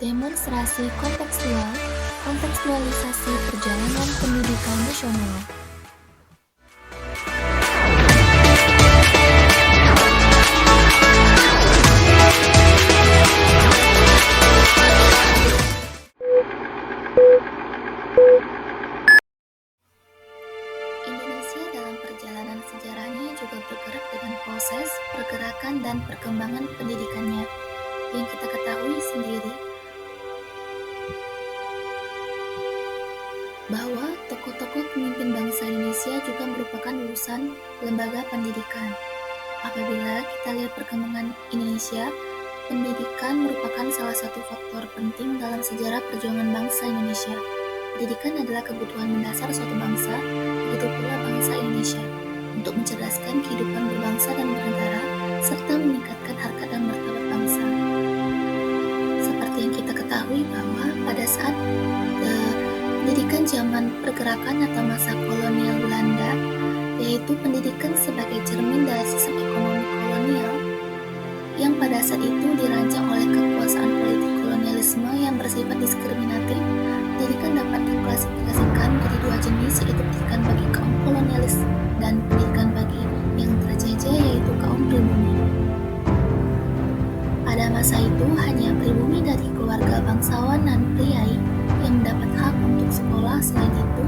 Demonstrasi kontekstual, kontekstualisasi perjalanan pendidikan nasional. Indonesia dalam perjalanan sejarahnya juga bergerak dengan proses, pergerakan, dan perkembangan pendidikannya yang kita ketahui sendiri bahwa tokoh-tokoh pemimpin bangsa Indonesia juga merupakan lulusan lembaga pendidikan. Apabila kita lihat perkembangan Indonesia, pendidikan merupakan salah satu faktor penting dalam sejarah perjuangan bangsa Indonesia. Pendidikan adalah kebutuhan mendasar suatu bangsa, begitu pula bangsa Indonesia, untuk mencerdaskan kehidupan berbangsa dan bernegara, serta meningkatkan harkat dan martabat bangsa. Seperti yang kita ketahui bahwa pada saat pendidikan zaman pergerakan atau masa kolonial Belanda, yaitu pendidikan sebagai cermin dari sistem ekonomi kolonial yang pada saat itu dirancang oleh kekuasaan politik kolonialisme yang bersifat diskriminatif. Pendidikan dapat diklasifikasikan menjadi dua jenis, yaitu pendidikan bagi kaum kolonialis dan pendidikan bagi yang terjajah, yaitu kaum pribumi. Pada masa itu hanya pribumi dari keluarga bangsawan dan priai yang mendapat hak untuk sekolah, selain itu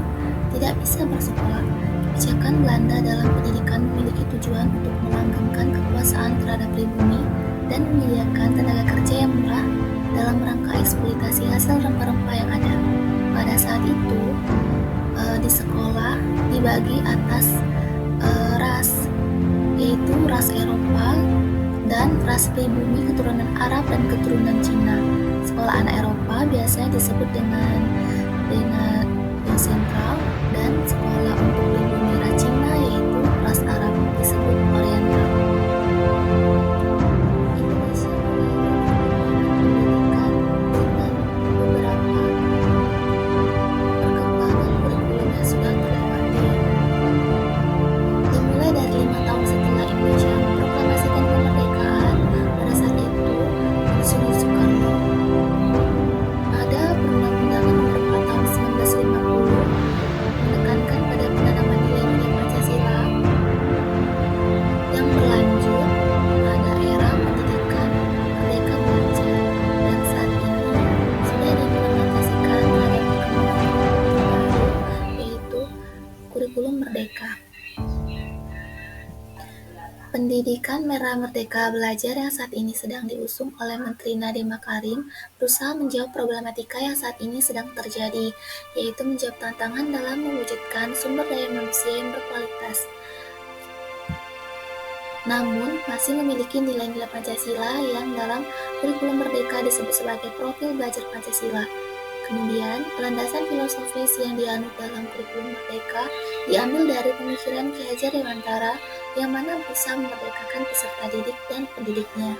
tidak bisa bersekolah. Kebijakan Belanda dalam pendidikan memiliki tujuan untuk melanggengkan kekuasaan terhadap pribumi dan menyediakan tenaga kerja yang murah dalam rangka eksploitasi hasil rempah-rempah yang ada. Pada saat itu di sekolah dibagi atas ras, yaitu ras Eropa dan ras pribumi keturunan Arab dan keturunan Cina. Sekolah anak Eropa biasanya disebut dengan sentral, dan sekolah untuk pribumi ras Cina yaitu ras Arab disebut oriental. Indonesia pendidikan dengan beberapa perkembangan kurikulum yang sudah terlewati. Dimulai dari 5 tahun setelah Indonesia memproklamasikan kemerdekaan, pada saat itu Presiden Soekarno ada Perundang-undangan Nomor 4 tahun 1950 menekankan pada penanaman nilai-nilai Pancasila yang berlanjut pada era pendidikan Merdeka Belajar, dan saat ini sudah diimplementasikan terhadap perkembangan baru, yaitu kurikulum Merdeka. Pendidikan Merdeka Belajar yang saat ini sedang diusung oleh Menteri Nadiem Makarim berusaha menjawab problematika yang saat ini sedang terjadi, yaitu menjawab tantangan dalam mewujudkan sumber daya manusia yang berkualitas, namun masih memiliki nilai-nilai Pancasila yang dalam kurikulum Merdeka disebut sebagai profil belajar Pancasila. Kemudian, landasan filosofis yang dianut dalam kurikulum Merdeka diambil dari pemikiran Ki Hajar Dewantara yang mana berusaha memerdekakan peserta didik dan pendidiknya.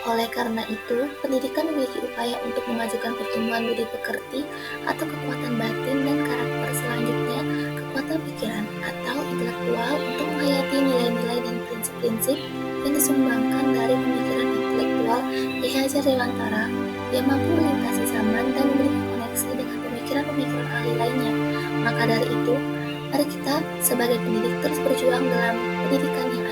Oleh karena itu, pendidikan memiliki upaya untuk memajukan pertumbuhan budi pekerti atau kekuatan batin, dan karakter selanjutnya kekuatan pikiran atau intelektual untuk menghayati nilai-nilai dan prinsip-prinsip yang disumbangkan dari pemikiran intelektual Ki Hajar Dewantara yang mampu melintasi zaman dan memiliki koneksi dengan pemikiran-pemikiran ahli lainnya. Maka dari itu, mari kita sebagai pendidik terus berjuang dalam pendidikan yang